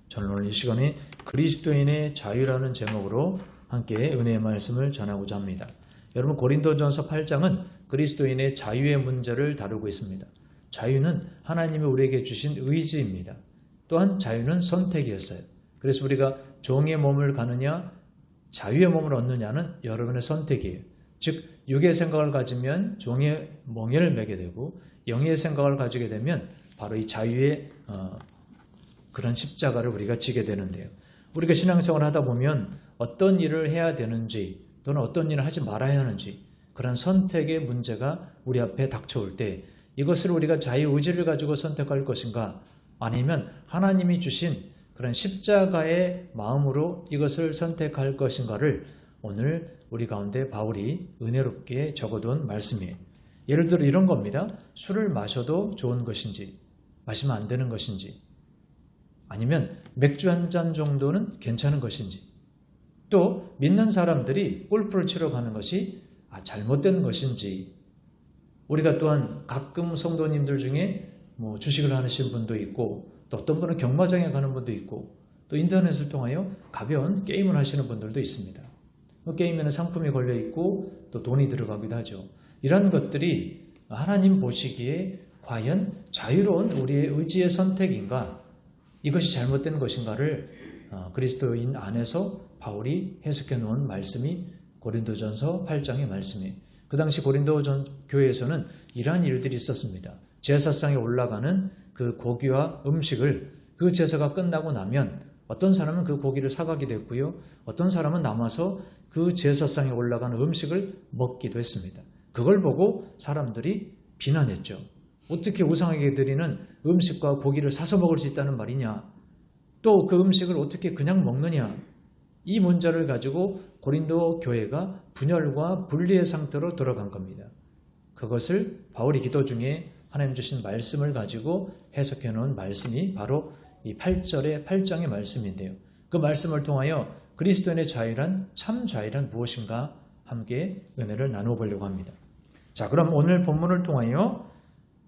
저는 오늘 이 시간에 그리스도인의 자유라는 제목으로 함께 은혜의 말씀을 전하고자 합니다. 여러분, 고린도전서 8장은 그리스도인의 자유의 문제를 다루고 있습니다. 자유는 하나님이 우리에게 주신 의지입니다. 또한 자유는 선택이었어요. 그래서 우리가 종의 몸을 가느냐 자유의 몸을 얻느냐는 여러분의 선택이에요. 즉 육의 생각을 가지면 종의 멍에를 매게 되고 영의 생각을 가지게 되면 바로 이 자유의 그런 십자가를 우리가 지게 되는데요. 우리가 신앙생활을 하다 보면 어떤 일을 해야 되는지 또는 어떤 일을 하지 말아야 하는지 그런 선택의 문제가 우리 앞에 닥쳐올 때 이것을 우리가 자유의지를 가지고 선택할 것인가 아니면 하나님이 주신 그런 십자가의 마음으로 이것을 선택할 것인가를 오늘 우리 가운데 바울이 은혜롭게 적어둔 말씀이에요. 예를 들어 이런 겁니다. 술을 마셔도 좋은 것인지 마시면 안 되는 것인지 아니면 맥주 한 잔 정도는 괜찮은 것인지 또 믿는 사람들이 골프를 치러 가는 것이 잘못된 것인지 우리가 또한 가끔 성도님들 중에 주식을 하시는 분도 있고 또 어떤 분은 경마장에 가는 분도 있고 또 인터넷을 통하여 가벼운 게임을 하시는 분들도 있습니다. 게임에는 상품이 걸려있고 또 돈이 들어가기도 하죠. 이런 것들이 하나님 보시기에 과연 자유로운 우리의 의지의 선택인가 이것이 잘못된 것인가를 그리스도인 안에서 바울이 해석해 놓은 말씀이 고린도전서 8장의 말씀이에요. 그 당시 고린도 교회에서는 이러한 일들이 있었습니다. 제사상에 올라가는 그 고기와 음식을 그 제사가 끝나고 나면 어떤 사람은 그 고기를 사가게 됐고요. 어떤 사람은 남아서 그 제사상에 올라가는 음식을 먹기도 했습니다. 그걸 보고 사람들이 비난했죠. 어떻게 우상에게 드리는 음식과 고기를 사서 먹을 수 있다는 말이냐? 또 그 음식을 어떻게 그냥 먹느냐? 이 문제를 가지고 고린도 교회가 분열과 분리의 상태로 들어간 겁니다. 그것을 바울이 기도 중에 하나님 주신 말씀을 가지고 해석해 놓은 말씀이 바로 이 8장의 말씀인데요. 그 말씀을 통하여 그리스도인의 자유란 참 자유란 무엇인가 함께 은혜를 나눠보려고 합니다. 자, 그럼 오늘 본문을 통하여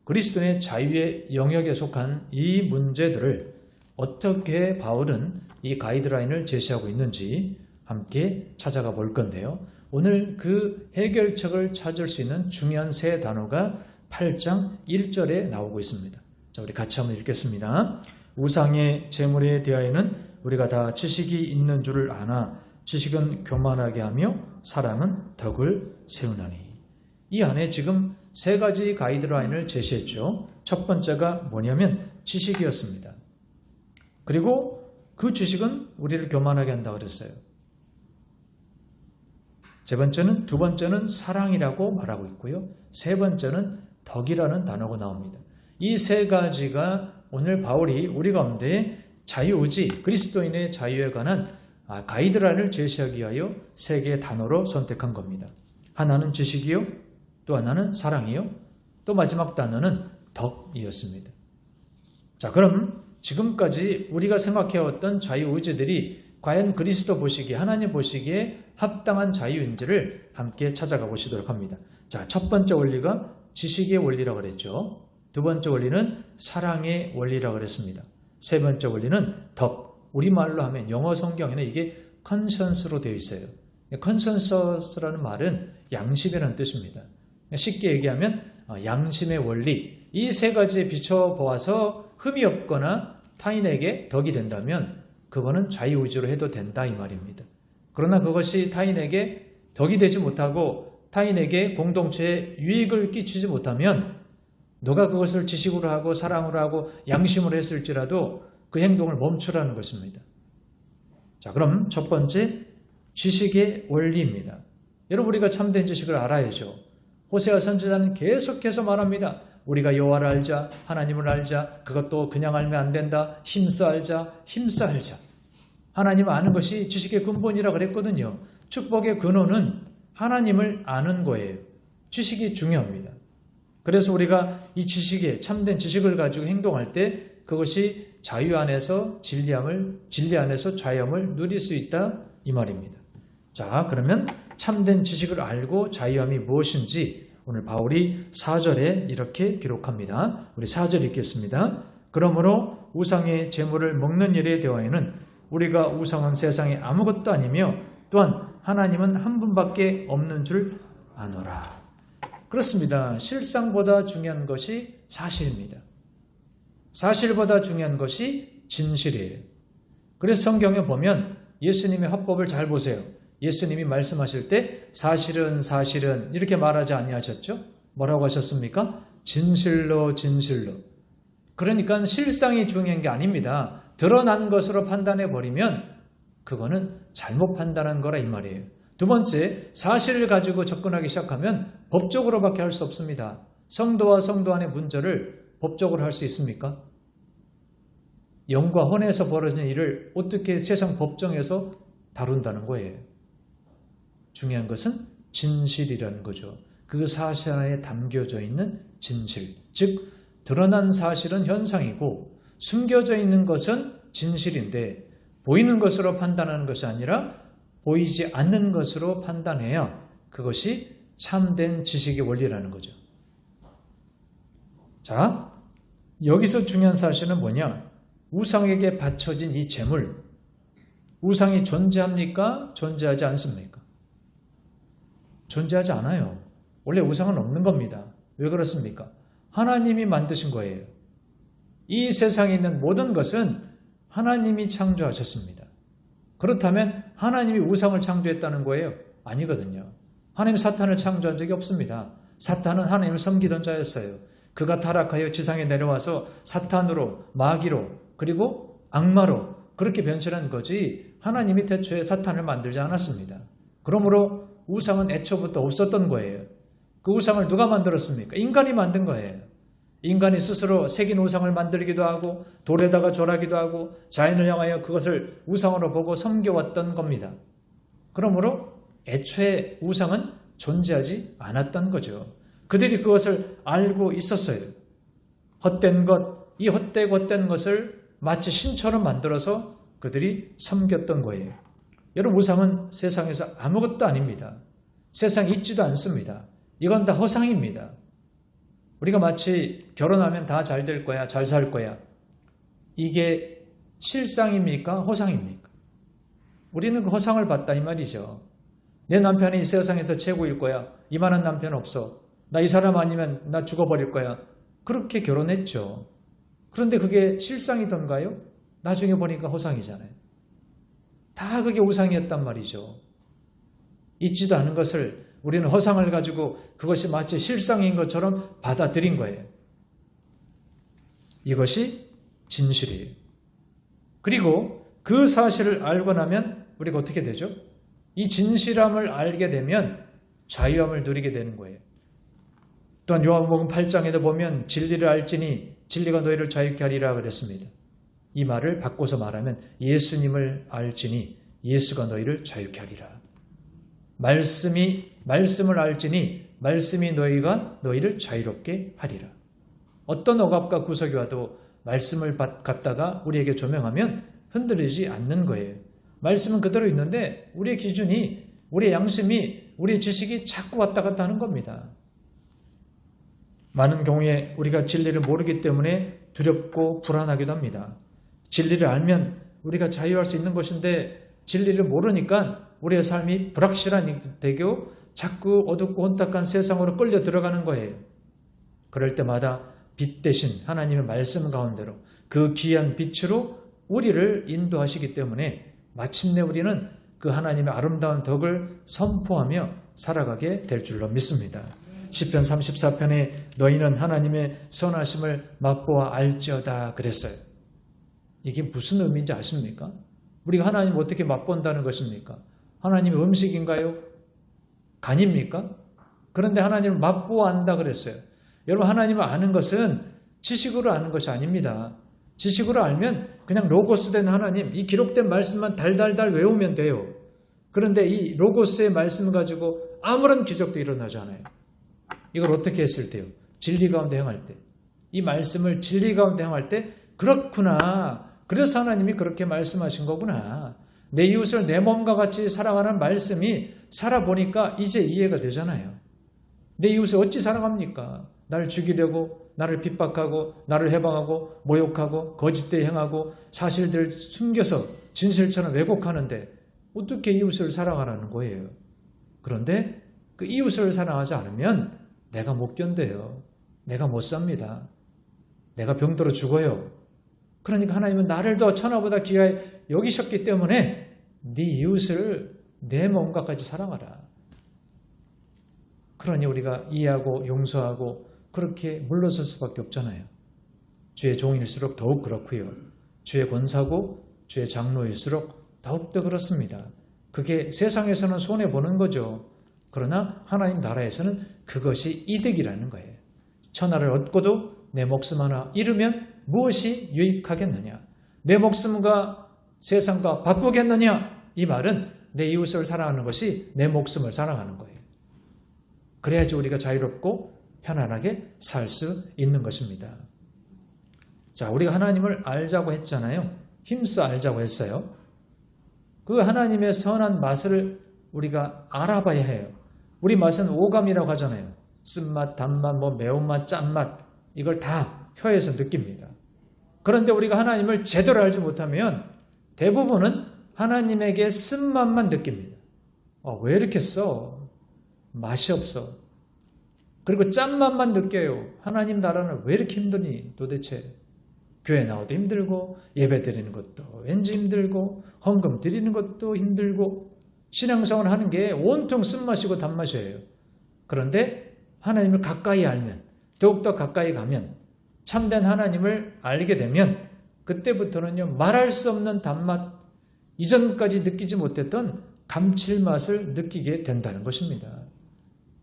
그리스도인의 자유의 영역에 속한 이 문제들을 어떻게 바울은 이 가이드라인을 제시하고 있는지 함께 찾아가 볼 건데요. 오늘 그 해결책을 찾을 수 있는 중요한 세 단어가 8장 1절에 나오고 있습니다. 자, 우리 같이 한번 읽겠습니다. 우상의 제물에 대하여는 우리가 다 지식이 있는 줄을 아나 지식은 교만하게 하며 사랑은 덕을 세우나니. 이 안에 지금 세 가지 가이드라인을 제시했죠. 첫 번째가 뭐냐면 지식이었습니다. 그리고 그 지식은 우리를 교만하게 한다 그랬어요. 두 번째는 사랑이라고 말하고 있고요. 세 번째는 덕이라는 단어가 나옵니다. 이 세 가지가 오늘 바울이 우리 가운데 자유의지, 그리스도인의 자유에 관한 가이드라인을 제시하기 위하여 세 개의 단어로 선택한 겁니다. 하나는 지식이요, 또 하나는 사랑이요, 또 마지막 단어는 덕이었습니다. 자, 그럼 지금까지 우리가 생각해왔던 자유의지들이 과연 그리스도 보시기에, 하나님 보시기에 합당한 자유인지를 함께 찾아가 보시도록 합니다. 자, 첫 번째 원리가 지식의 원리라고 그랬죠. 두 번째 원리는 사랑의 원리라고 그랬습니다. 세 번째 원리는 덕. 우리말로 하면 영어 성경에는 이게 컨센서스로 되어 있어요. 컨센서스라는 말은 양심이라는 뜻입니다. 쉽게 얘기하면 양심의 원리. 이 세 가지에 비춰보아서 흠이 없거나 타인에게 덕이 된다면 그거는 자유의지로 해도 된다 이 말입니다. 그러나 그것이 타인에게 덕이 되지 못하고 타인에게 공동체에 유익을 끼치지 못하면 너가 그것을 지식으로 하고 사랑으로 하고 양심으로 했을지라도 그 행동을 멈추라는 것입니다. 자, 그럼 첫 번째 지식의 원리입니다. 여러분, 우리가 참된 지식을 알아야죠. 호세아 선지자는 계속해서 말합니다. 우리가 여호와를 알자, 하나님을 알자, 그것도 그냥 알면 안 된다. 힘써 알자, 힘써 알자. 하나님을 아는 것이 지식의 근본이라고 그랬거든요. 축복의 근원은 하나님을 아는 거예요. 지식이 중요합니다. 그래서 우리가 이 지식에 참된 지식을 가지고 행동할 때 그것이 자유 안에서 진리 안에서 자유함을 누릴 수 있다 이 말입니다. 자, 그러면 참된 지식을 알고 자유함이 무엇인지 오늘 바울이 4절에 이렇게 기록합니다. 우리 4절 읽겠습니다. 그러므로 우상의 제물을 먹는 일에 대하여는 우리가 우상은 세상에 아무것도 아니며 또한 하나님은 한 분밖에 없는 줄 아노라. 그렇습니다. 실상보다 중요한 것이 사실입니다. 사실보다 중요한 것이 진실이에요. 그래서 성경에 보면 예수님의 화법을 잘 보세요. 예수님이 말씀하실 때 사실은 이렇게 말하지 아니하셨죠? 뭐라고 하셨습니까? 진실로. 그러니까 실상이 중요한 게 아닙니다. 드러난 것으로 판단해 버리면 그거는 잘못 판단한 거라 이 말이에요. 두 번째, 사실을 가지고 접근하기 시작하면 법적으로밖에 할 수 없습니다. 성도와 성도 안의 문제를 법적으로 할 수 있습니까? 영과 혼에서 벌어진 일을 어떻게 세상 법정에서 다룬다는 거예요. 중요한 것은 진실이라는 거죠. 그 사실 안에 담겨져 있는 진실, 즉 드러난 사실은 현상이고 숨겨져 있는 것은 진실인데 보이는 것으로 판단하는 것이 아니라 보이지 않는 것으로 판단해야 그것이 참된 지식의 원리라는 거죠. 자, 여기서 중요한 사실은 뭐냐? 우상에게 바쳐진 이 제물, 우상이 존재합니까? 존재하지 않습니까? 존재하지 않아요. 원래 우상은 없는 겁니다. 왜 그렇습니까? 하나님이 만드신 거예요. 이 세상에 있는 모든 것은 하나님이 창조하셨습니다. 그렇다면 하나님이 우상을 창조했다는 거예요? 아니거든요. 하나님 사탄을 창조한 적이 없습니다. 사탄은 하나님을 섬기던 자였어요. 그가 타락하여 지상에 내려와서 사탄으로, 마귀로, 그리고 악마로 그렇게 변신한 거지 하나님이 태초에 사탄을 만들지 않았습니다. 그러므로 우상은 애초부터 없었던 거예요. 그 우상을 누가 만들었습니까? 인간이 만든 거예요. 인간이 스스로 새긴 우상을 만들기도 하고 돌에다가 절하기도 하고 자연을 향하여 그것을 우상으로 보고 섬겨왔던 겁니다. 그러므로 애초에 우상은 존재하지 않았던 거죠. 그들이 그것을 알고 있었어요. 헛된 것, 이 헛되고 헛된 것을 마치 신처럼 만들어서 그들이 섬겼던 거예요. 여러분, 우상은 세상에서 아무것도 아닙니다. 세상에 있지도 않습니다. 이건 다 허상입니다. 우리가 마치 결혼하면 다 잘 될 거야, 잘 살 거야. 이게 실상입니까? 허상입니까? 우리는 그 허상을 봤다 이 말이죠. 내 남편이 이 세상에서 최고일 거야. 이만한 남편 없어. 나 이 사람 아니면 나 죽어버릴 거야. 그렇게 결혼했죠. 그런데 그게 실상이던가요? 나중에 보니까 허상이잖아요. 다 그게 우상이었단 말이죠. 있지도 않은 것을 우리는 허상을 가지고 그것이 마치 실상인 것처럼 받아들인 거예요. 이것이 진실이에요. 그리고 그 사실을 알고 나면 우리가 어떻게 되죠? 이 진실함을 알게 되면 자유함을 누리게 되는 거예요. 또한 요한복음 8장에도 보면 진리를 알지니 진리가 너희를 자유케 하리라 그랬습니다. 이 말을 바꿔서 말하면 예수님을 알지니 예수가 너희를 자유케 하리라. 말씀을 알지니 말씀이 너희를 자유롭게 하리라. 어떤 억압과 구석이 와도 말씀을 갖다가 우리에게 조명하면 흔들리지 않는 거예요. 말씀은 그대로 있는데 우리의 기준이, 우리의 양심이, 우리의 지식이 자꾸 왔다 갔다 하는 겁니다. 많은 경우에 우리가 진리를 모르기 때문에 두렵고 불안하기도 합니다. 진리를 알면 우리가 자유할 수 있는 것인데 진리를 모르니까 우리의 삶이 불확실한 되고 자꾸 어둡고 혼탁한 세상으로 끌려 들어가는 거예요. 그럴 때마다 빛 대신 하나님의 말씀 가운데로 그 귀한 빛으로 우리를 인도하시기 때문에 마침내 우리는 그 하나님의 아름다운 덕을 선포하며 살아가게 될 줄로 믿습니다. 시편 34편에 너희는 하나님의 선하심을 맛보아 알지어다 그랬어요. 이게 무슨 의미인지 아십니까? 우리가 하나님 어떻게 맛본다는 것입니까? 하나님의 음식인가요? 간입니까? 그런데 하나님을 맛보아 안다 그랬어요. 여러분, 하나님을 아는 것은 지식으로 아는 것이 아닙니다. 지식으로 알면 그냥 로고스 된 하나님, 이 기록된 말씀만 달달달 외우면 돼요. 그런데 이 로고스의 말씀을 가지고 아무런 기적도 일어나지 않아요. 이걸 어떻게 했을 때요? 진리 가운데 행할 때. 이 말씀을 진리 가운데 행할 때 그렇구나. 그래서 하나님이 그렇게 말씀하신 거구나. 내 이웃을 내 몸과 같이 사랑하는 말씀이 살아보니까 이제 이해가 되잖아요. 내 이웃을 어찌 사랑합니까? 나를 죽이려고, 나를 핍박하고, 나를 해방하고, 모욕하고, 거짓되이 행하고, 사실들 숨겨서 진실처럼 왜곡하는데 어떻게 이웃을 사랑하라는 거예요. 그런데 그 이웃을 사랑하지 않으면 내가 못 견뎌요. 내가 못 삽니다. 내가 병들어 죽어요. 그러니까 하나님은 나를 더 천하보다 귀하게 여기셨기 때문에 네 이웃을 내 몸과까지 사랑하라. 그러니 우리가 이해하고 용서하고 그렇게 물러설 수밖에 없잖아요. 주의 종일수록 더욱 그렇고요. 주의 권사고 주의 장로일수록 더욱더 그렇습니다. 그게 세상에서는 손해보는 거죠. 그러나 하나님 나라에서는 그것이 이득이라는 거예요. 천하를 얻고도 내 목숨 하나 잃으면 무엇이 유익하겠느냐? 내 목숨과 세상과 바꾸겠느냐? 이 말은 내 이웃을 사랑하는 것이 내 목숨을 사랑하는 거예요. 그래야지 우리가 자유롭고 편안하게 살 수 있는 것입니다. 자, 우리가 하나님을 알자고 했잖아요. 힘써 알자고 했어요. 그 하나님의 선한 맛을 우리가 알아봐야 해요. 우리 맛은 오감이라고 하잖아요. 쓴맛, 단맛, 매운맛, 짠맛 이걸 다 혀에서 느낍니다. 그런데 우리가 하나님을 제대로 알지 못하면 대부분은 하나님에게 쓴맛만 느낍니다. 왜 이렇게 써? 맛이 없어. 그리고 짠맛만 느껴요. 하나님 나라는 왜 이렇게 힘드니 도대체. 교회 나와도 힘들고 예배 드리는 것도 왠지 힘들고 헌금 드리는 것도 힘들고 신앙생활 하는 게 온통 쓴맛이고 단맛이에요. 그런데 하나님을 가까이 알면 더욱더 가까이 가면 참된 하나님을 알게 되면 그때부터는요 말할 수 없는 단맛 이전까지 느끼지 못했던 감칠맛을 느끼게 된다는 것입니다.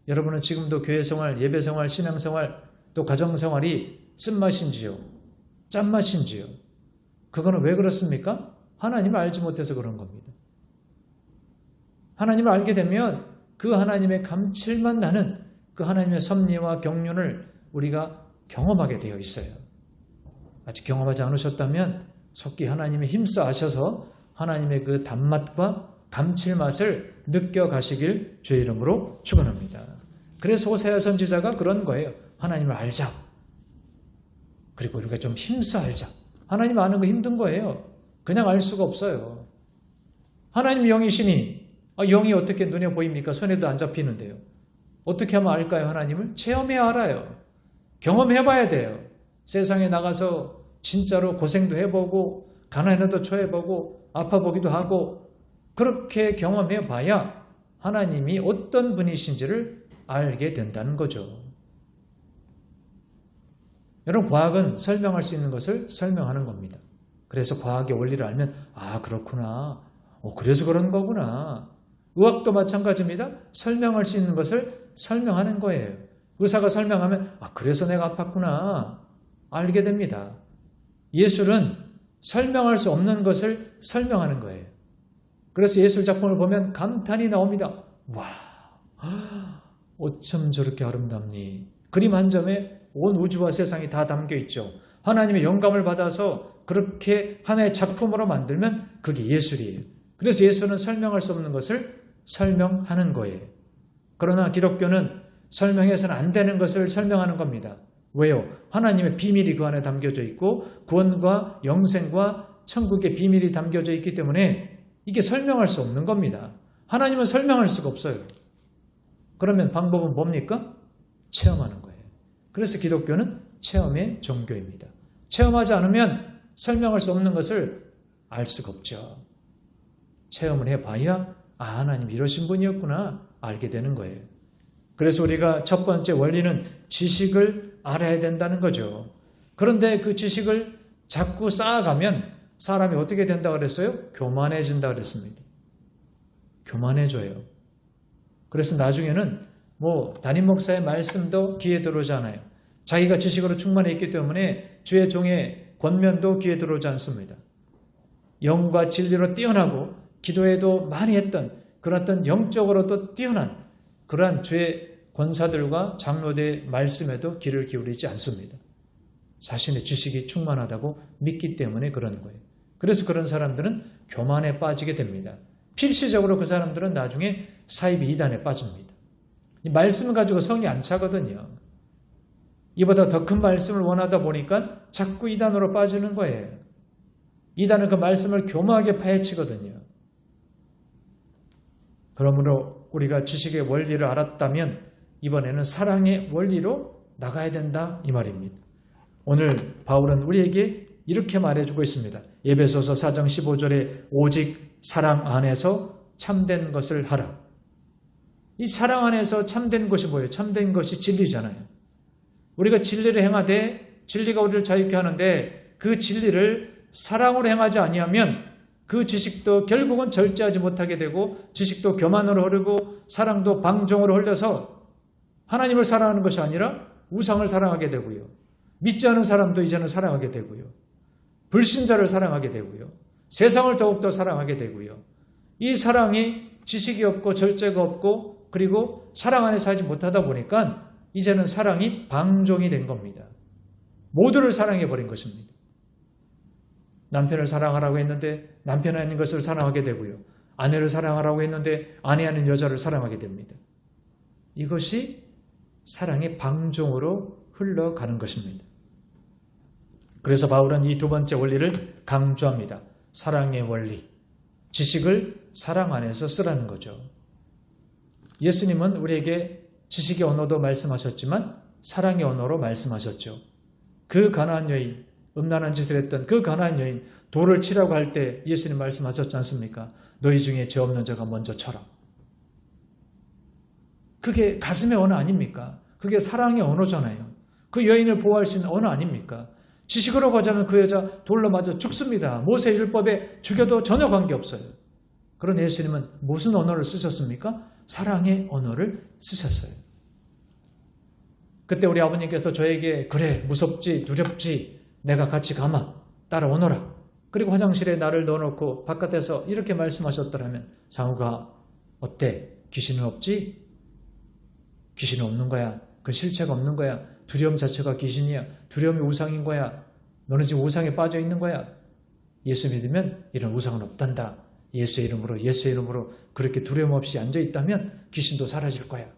여러분은 지금도 교회생활, 예배생활, 신앙생활 또 가정생활이 쓴맛인지요? 짠맛인지요? 그거는 왜 그렇습니까? 하나님을 알지 못해서 그런 겁니다. 하나님을 알게 되면 그 하나님의 감칠맛 나는 그 하나님의 섭리와 경륜을 우리가 경험하게 되어 있어요. 아직 경험하지 않으셨다면 속히 하나님의 힘써 아셔서 하나님의 그 단맛과 감칠맛을 느껴가시길 주의 이름으로 축원합니다. 그래서 호세아 선지자가 그런 거예요. 하나님을 알자. 그리고 우리가 좀 힘써 알자. 하나님 아는 거 힘든 거예요. 그냥 알 수가 없어요. 하나님 영이시니 영이 어떻게 눈에 보입니까? 손에도 안 잡히는데요. 어떻게 하면 알까요? 하나님을? 체험해야 알아요. 경험해봐야 돼요. 세상에 나가서 진짜로 고생도 해보고 가난에도 처해보고 아파보기도 하고 그렇게 경험해봐야 하나님이 어떤 분이신지를 알게 된다는 거죠. 여러분 과학은 설명할 수 있는 것을 설명하는 겁니다. 그래서 과학의 원리를 알면 그렇구나. 그래서 그런 거구나. 의학도 마찬가지입니다. 설명할 수 있는 것을 설명하는 거예요. 의사가 설명하면 그래서 내가 아팠구나. 알게 됩니다. 예술은 설명할 수 없는 것을 설명하는 거예요. 그래서 예술 작품을 보면 감탄이 나옵니다. 와, 어쩜 저렇게 아름답니. 그림 한 점에 온 우주와 세상이 다 담겨 있죠. 하나님의 영감을 받아서 그렇게 하나의 작품으로 만들면 그게 예술이에요. 그래서 예술은 설명할 수 없는 것을 설명하는 거예요. 그러나 기독교는 설명해서는 안 되는 것을 설명하는 겁니다. 왜요? 하나님의 비밀이 그 안에 담겨져 있고 구원과 영생과 천국의 비밀이 담겨져 있기 때문에 이게 설명할 수 없는 겁니다. 하나님은 설명할 수가 없어요. 그러면 방법은 뭡니까? 체험하는 거예요. 그래서 기독교는 체험의 종교입니다. 체험하지 않으면 설명할 수 없는 것을 알 수가 없죠. 체험을 해봐야 하나님 이러신 분이었구나 알게 되는 거예요. 그래서 우리가 첫 번째 원리는 지식을 알아야 된다는 거죠. 그런데 그 지식을 자꾸 쌓아가면 사람이 어떻게 된다고 그랬어요? 교만해진다고 그랬습니다. 교만해져요. 그래서 나중에는 담임 목사의 말씀도 귀에 들어오지 않아요. 자기가 지식으로 충만해 있기 때문에 주의 종의 권면도 귀에 들어오지 않습니다. 영과 진리로 뛰어나고 기도에도 많이 했던 그런 어떤 영적으로도 뛰어난 그러한 주의 권사들과 장로들의 말씀에도 귀를 기울이지 않습니다. 자신의 지식이 충만하다고 믿기 때문에 그런 거예요. 그래서 그런 사람들은 교만에 빠지게 됩니다. 필시적으로 그 사람들은 나중에 사이비 이단에 빠집니다. 이 말씀을 가지고 성이 안 차거든요. 이보다 더 큰 말씀을 원하다 보니까 자꾸 이단으로 빠지는 거예요. 이단은 그 말씀을 교묘하게 파헤치거든요. 그러므로 우리가 지식의 원리를 알았다면 이번에는 사랑의 원리로 나가야 된다 이 말입니다. 오늘 바울은 우리에게 이렇게 말해주고 있습니다. 에베소서 4장 15절에 오직 사랑 안에서 참된 것을 하라. 이 사랑 안에서 참된 것이 뭐예요? 참된 것이 진리잖아요. 우리가 진리를 행하되 진리가 우리를 자유케 하는데 그 진리를 사랑으로 행하지 아니하면 그 지식도 결국은 절제하지 못하게 되고 지식도 교만으로 흐르고 사랑도 방종으로 흘려서 하나님을 사랑하는 것이 아니라 우상을 사랑하게 되고요. 믿지 않은 사람도 이제는 사랑하게 되고요. 불신자를 사랑하게 되고요. 세상을 더욱더 사랑하게 되고요. 이 사랑이 지식이 없고 절제가 없고 그리고 사랑 안에 살지 못하다 보니까 이제는 사랑이 방종이 된 겁니다. 모두를 사랑해버린 것입니다. 남편을 사랑하라고 했는데 남편 아닌 것을 사랑하게 되고요. 아내를 사랑하라고 했는데 아내 아닌 여자를 사랑하게 됩니다. 이것이 사랑의 방종으로 흘러가는 것입니다. 그래서 바울은 이 두 번째 원리를 강조합니다. 사랑의 원리. 지식을 사랑 안에서 쓰라는 거죠. 예수님은 우리에게 지식의 언어도 말씀하셨지만 사랑의 언어로 말씀하셨죠. 그 가나안 여인, 음란한 짓을 했던 그 가나안 여인, 돌을 치라고 할 때 예수님 말씀하셨지 않습니까? 너희 중에 죄 없는 자가 먼저 쳐라. 그게 가슴의 언어 아닙니까? 그게 사랑의 언어잖아요. 그 여인을 보호할 수 있는 언어 아닙니까? 지식으로 가자면 그 여자 돌로 맞아 죽습니다. 모세 율법에 죽여도 전혀 관계없어요. 그런데 예수님은 무슨 언어를 쓰셨습니까? 사랑의 언어를 쓰셨어요. 그때 우리 아버님께서 저에게 그래 무섭지 두렵지 내가 같이 가마 따라오너라. 그리고 화장실에 나를 넣어놓고 바깥에서 이렇게 말씀하셨더라면 상우가 어때? 귀신은 없지? 귀신은 없는 거야. 그 실체가 없는 거야. 두려움 자체가 귀신이야. 두려움이 우상인 거야. 너는 지금 우상에 빠져 있는 거야. 예수 믿으면 이런 우상은 없단다. 예수의 이름으로 그렇게 두려움 없이 앉아있다면 귀신도 사라질 거야.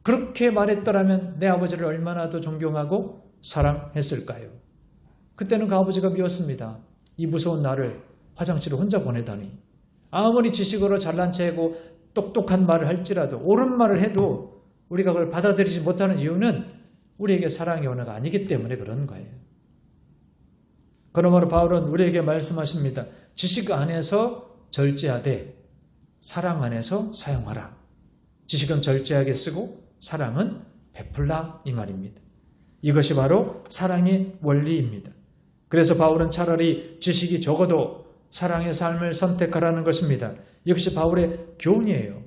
그렇게 말했더라면 내 아버지를 얼마나 더 존경하고 사랑했을까요? 그때는 그 아버지가 미웠습니다. 이 무서운 나를 화장실에 혼자 보내다니. 아무리 지식으로 잘난 체하고 똑똑한 말을 할지라도 옳은 말을 해도 우리가 그걸 받아들이지 못하는 이유는 우리에게 사랑의 언어가 아니기 때문에 그런 거예요. 그러므로 바울은 우리에게 말씀하십니다. 지식 안에서 절제하되 사랑 안에서 사용하라. 지식은 절제하게 쓰고 사랑은 베풀라 이 말입니다. 이것이 바로 사랑의 원리입니다. 그래서 바울은 차라리 지식이 적어도 사랑의 삶을 선택하라는 것입니다. 이것이 바울의 교훈이에요.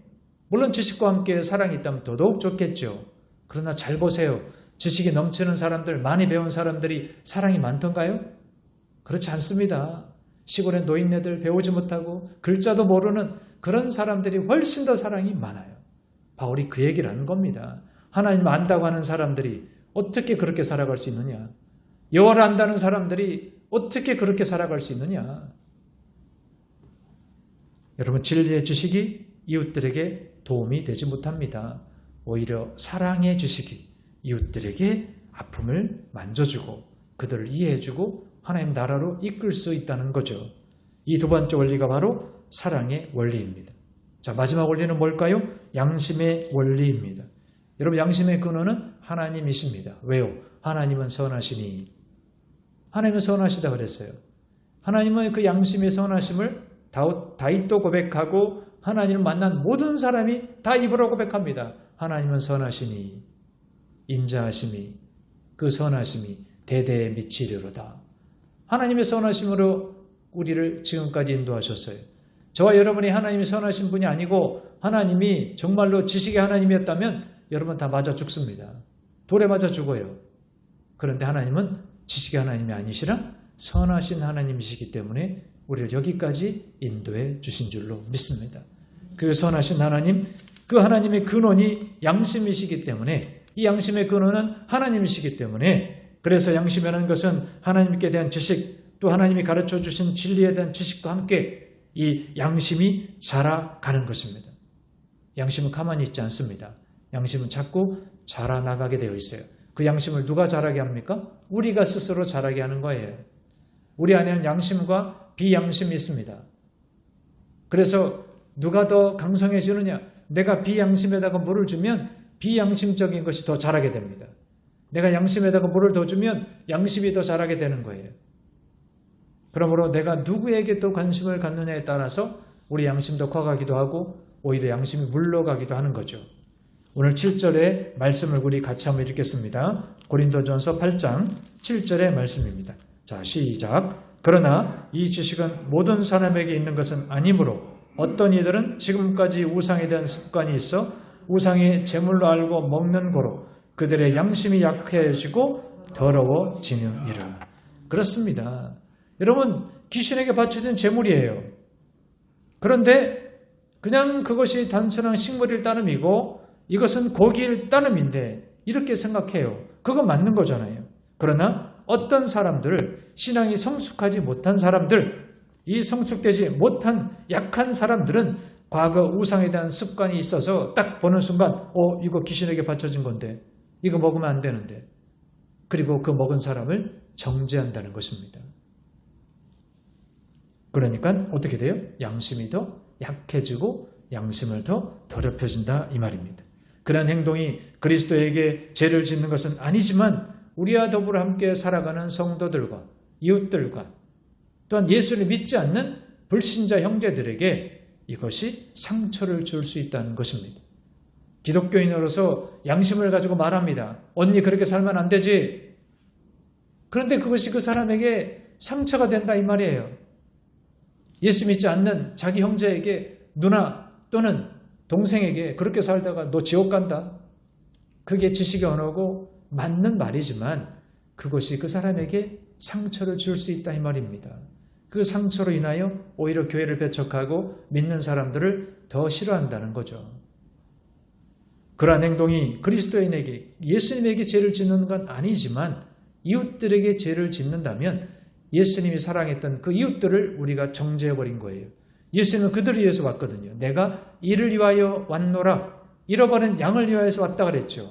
물론 지식과 함께 사랑이 있다면 더더욱 좋겠죠. 그러나 잘 보세요. 지식이 넘치는 사람들, 많이 배운 사람들이 사랑이 많던가요? 그렇지 않습니다. 시골의 노인네들 배우지 못하고 글자도 모르는 그런 사람들이 훨씬 더 사랑이 많아요. 바울이 그 얘기를 하는 겁니다. 하나님 안다고 하는 사람들이 어떻게 그렇게 살아갈 수 있느냐? 여호와를 안다는 사람들이 어떻게 그렇게 살아갈 수 있느냐? 여러분, 진리의 지식이 이웃들에게 도움이 되지 못합니다. 오히려 사랑의 지식이 이웃들에게 아픔을 만져주고 그들을 이해해주고 하나님 나라로 이끌 수 있다는 거죠. 이 두 번째 원리가 바로 사랑의 원리입니다. 자, 마지막 원리는 뭘까요? 양심의 원리입니다. 여러분, 양심의 근원은 하나님이십니다. 왜요? 하나님은 선하시니. 하나님은 선하시다 그랬어요. 하나님은 그 양심의 선하심을 다윗도 고백하고 하나님을 만난 모든 사람이 다 입으로 고백합니다. 하나님은 선하시니 인자하심이 그 선하심이 대대에 미치리로다. 하나님의 선하심으로 우리를 지금까지 인도하셨어요. 저와 여러분이 하나님이 선하신 분이 아니고 하나님이 정말로 지식의 하나님이었다면 여러분 다 맞아 죽습니다. 돌에 맞아 죽어요. 그런데 하나님은 지식의 하나님이 아니시라 선하신 하나님이시기 때문에 우리를 여기까지 인도해 주신 줄로 믿습니다. 그 선하신 하나님, 그 하나님의 근원이 양심이시기 때문에 이 양심의 근원은 하나님이시기 때문에 그래서 양심이라는 것은 하나님께 대한 지식 또 하나님이 가르쳐 주신 진리에 대한 지식과 함께 이 양심이 자라가는 것입니다. 양심은 가만히 있지 않습니다. 양심은 자꾸 자라나가게 되어 있어요. 그 양심을 누가 자라게 합니까? 우리가 스스로 자라게 하는 거예요. 우리 안에는 양심과 비양심이 있습니다. 그래서 누가 더 강성해지느냐? 내가 비양심에다가 물을 주면 비양심적인 것이 더 자라게 됩니다. 내가 양심에다가 물을 더 주면 양심이 더 자라게 되는 거예요. 그러므로 내가 누구에게 또 관심을 갖느냐에 따라서 우리 양심도 커가기도 하고 오히려 양심이 물러가기도 하는 거죠. 오늘 7절의 말씀을 우리 같이 한번 읽겠습니다. 고린도전서 8장 7절의 말씀입니다. 자, 시작. 그러나 이 지식은 모든 사람에게 있는 것은 아니므로 어떤 이들은 지금까지 우상에 대한 습관이 있어 우상이 제물로 알고 먹는 고로 그들의 양심이 약해지고 더러워지느니라. 그렇습니다. 여러분, 귀신에게 바쳐진 제물이에요. 그런데 그냥 그것이 단순한 식물일 따름이고 이것은 고기일 따름인데 이렇게 생각해요. 그거 맞는 거잖아요. 그러나 어떤 사람들, 신앙이 성숙하지 못한 사람들, 이 성숙되지 못한 약한 사람들은 과거 우상에 대한 습관이 있어서 딱 보는 순간 이거 귀신에게 바쳐진 건데 이거 먹으면 안 되는데 그리고 그 먹은 사람을 정죄한다는 것입니다. 그러니까 어떻게 돼요? 양심이 더 약해지고 양심을 더 더럽혀진다 이 말입니다. 그런 행동이 그리스도에게 죄를 짓는 것은 아니지만 우리와 더불어 함께 살아가는 성도들과 이웃들과 또한 예수를 믿지 않는 불신자 형제들에게 이것이 상처를 줄 수 있다는 것입니다. 기독교인으로서 양심을 가지고 말합니다. 언니 그렇게 살면 안 되지. 그런데 그것이 그 사람에게 상처가 된다 이 말이에요. 예수 믿지 않는 자기 형제에게 누나 또는 동생에게 그렇게 살다가 너 지옥 간다. 그게 지식의 언어고 맞는 말이지만 그것이 그 사람에게 상처를 줄 수 있다 이 말입니다. 그 상처로 인하여 오히려 교회를 배척하고 믿는 사람들을 더 싫어한다는 거죠. 그러한 행동이 그리스도인에게 예수님에게 죄를 짓는 건 아니지만 이웃들에게 죄를 짓는다면 예수님이 사랑했던 그 이웃들을 우리가 정죄해버린 거예요. 예수님은 그들을 위해서 왔거든요. 내가 이를 위하여 왔노라. 잃어버린 양을 위하여서 왔다 그랬죠.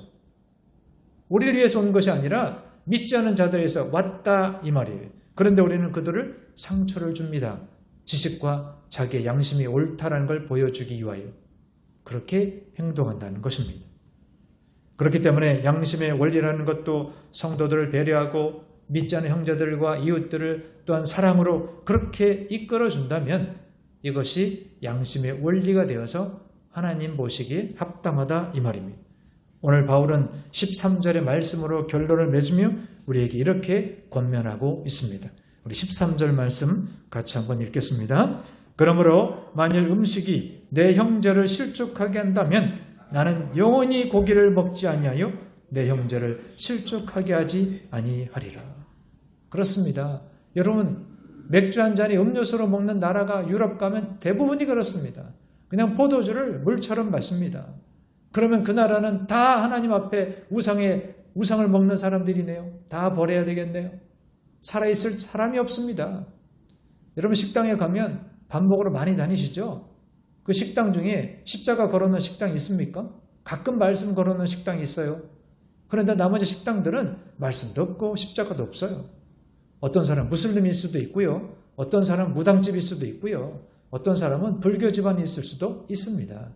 우리를 위해서 온 것이 아니라 믿지 않은 자들에서 왔다 이 말이에요. 그런데 우리는 그들을 상처를 줍니다. 지식과 자기의 양심이 옳다라는 걸 보여주기 위하여 그렇게 행동한다는 것입니다. 그렇기 때문에 양심의 원리라는 것도 성도들을 배려하고 믿지 않는 형제들과 이웃들을 또한 사랑으로 그렇게 이끌어준다면 이것이 양심의 원리가 되어서 하나님 보시기에 합당하다 이 말입니다. 오늘 바울은 13절의 말씀으로 결론을 맺으며 우리에게 이렇게 권면하고 있습니다. 우리 13절 말씀 같이 한번 읽겠습니다. 그러므로 만일 음식이 내 형제를 실족하게 한다면 나는 영원히 고기를 먹지 아니하여 내 형제를 실족하게 하지 아니하리라. 그렇습니다. 여러분 맥주 한 잔이 음료수로 먹는 나라가 유럽 가면 대부분이 그렇습니다. 그냥 포도주를 물처럼 마십니다. 그러면 그 나라는 다 하나님 앞에 우상을 먹는 사람들이네요. 다 버려야 되겠네요. 살아있을 사람이 없습니다. 여러분 식당에 가면 밥 먹으러 많이 다니시죠? 그 식당 중에 십자가 걸어놓은 식당이 있습니까? 가끔 말씀 걸어놓은 식당이 있어요. 그런데 나머지 식당들은 말씀도 없고 십자가도 없어요. 어떤 사람은 무슬림일 수도 있고요. 어떤 사람은 무당집일 수도 있고요. 어떤 사람은 불교 집안이 있을 수도 있습니다.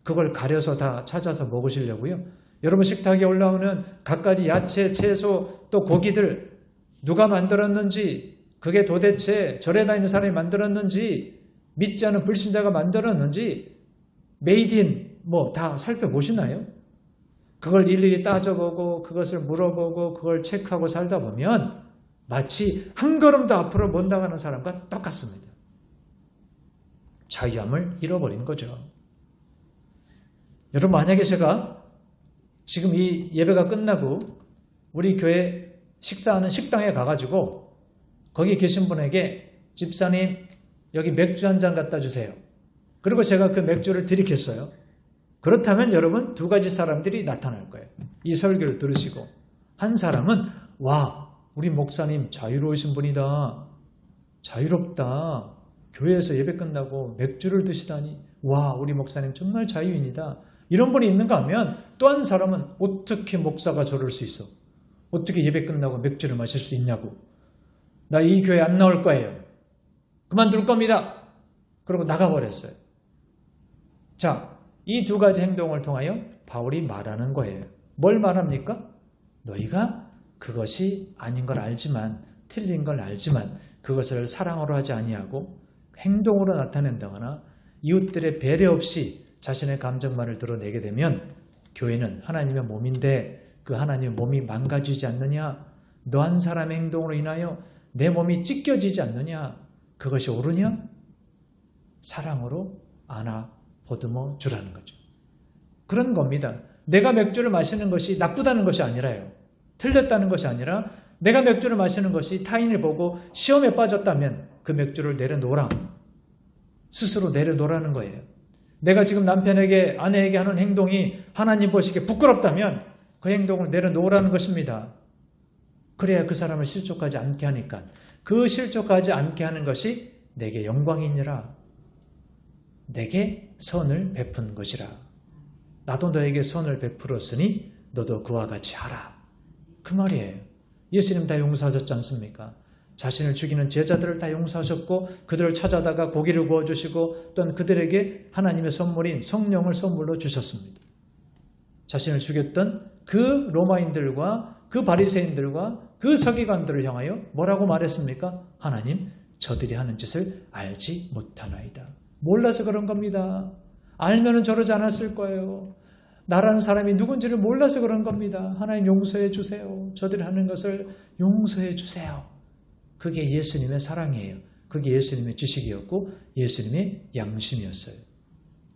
그걸 가려서 다 찾아서 먹으시려고요. 여러분 식탁에 올라오는 갖가지 야채, 채소, 또 고기들 누가 만들었는지 그게 도대체 절에 다니는 사람이 만들었는지 믿지 않은 불신자가 만들었는지 메이드 인 다 살펴보시나요? 그걸 일일이 따져보고 그것을 물어보고 그걸 체크하고 살다 보면 마치 한 걸음도 앞으로 못 나가는 사람과 똑같습니다. 자유함을 잃어버린 거죠. 여러분 만약에 제가 지금 이 예배가 끝나고 우리 교회 식사하는 식당에 가가지고 거기 계신 분에게 집사님 여기 맥주 한 잔 갖다 주세요. 그리고 제가 그 맥주를 들이켰어요. 그렇다면 여러분 두 가지 사람들이 나타날 거예요. 이 설교를 들으시고 한 사람은 와 우리 목사님 자유로우신 분이다. 자유롭다. 교회에서 예배 끝나고 맥주를 드시다니 와 우리 목사님 정말 자유인이다. 이런 분이 있는가 하면 또 한 사람은 어떻게 목사가 저럴 수 있어. 어떻게 예배 끝나고 맥주를 마실 수 있냐고. 나 이 교회 안 나올 거예요. 그만둘 겁니다. 그러고 나가버렸어요. 자, 이 두 가지 행동을 통하여 바울이 말하는 거예요. 뭘 말합니까? 너희가 그것이 아닌 걸 알지만, 틀린 걸 알지만 그것을 사랑으로 하지 아니하고 행동으로 나타낸다거나 이웃들의 배려 없이 자신의 감정만을 드러내게 되면 교회는 하나님의 몸인데 그 하나님의 몸이 망가지지 않느냐? 너 한 사람의 행동으로 인하여 내 몸이 찢겨지지 않느냐? 그것이 옳으냐? 사랑으로 안아 보듬어 주라는 거죠. 그런 겁니다. 내가 맥주를 마시는 것이 나쁘다는 것이 아니라요. 틀렸다는 것이 아니라 내가 맥주를 마시는 것이 타인을 보고 시험에 빠졌다면 그 맥주를 내려놓으라. 스스로 내려놓으라는 거예요. 내가 지금 남편에게 아내에게 하는 행동이 하나님 보시기에 부끄럽다면 그 행동을 내려놓으라는 것입니다. 그래야 그 사람을 실족하지 않게 하니까. 그 실족하지 않게 하는 것이 내게 영광이니라. 내게 선을 베푼 것이라. 나도 너에게 선을 베풀었으니 너도 그와 같이 하라. 그 말이에요. 예수님 다 용서하셨지 않습니까? 자신을 죽이는 제자들을 다 용서하셨고 그들을 찾아다가 고기를 구워주시고 또는 그들에게 하나님의 선물인 성령을 선물로 주셨습니다. 자신을 죽였던 그 로마인들과 그 바리새인들과 그 서기관들을 향하여 뭐라고 말했습니까? 하나님, 저들이 하는 짓을 알지 못하나이다. 몰라서 그런 겁니다. 알면은 저러지 않았을 거예요. 나라는 사람이 누군지를 몰라서 그런 겁니다. 하나님 용서해 주세요. 저들이 하는 것을 용서해 주세요. 그게 예수님의 사랑이에요. 그게 예수님의 지식이었고 예수님의 양심이었어요.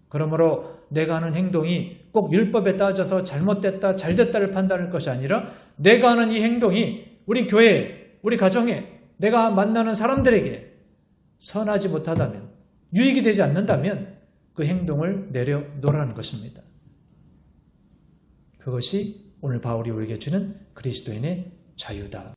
그러므로 내가 하는 행동이 꼭 율법에 따져서 잘못됐다, 잘됐다를 판단할 것이 아니라 내가 하는 이 행동이 우리 교회에, 우리 가정에, 내가 만나는 사람들에게 선하지 못하다면, 유익이 되지 않는다면 그 행동을 내려놓으라는 것입니다. 그것이 오늘 바울이 우리에게 주는 그리스도인의 자유다.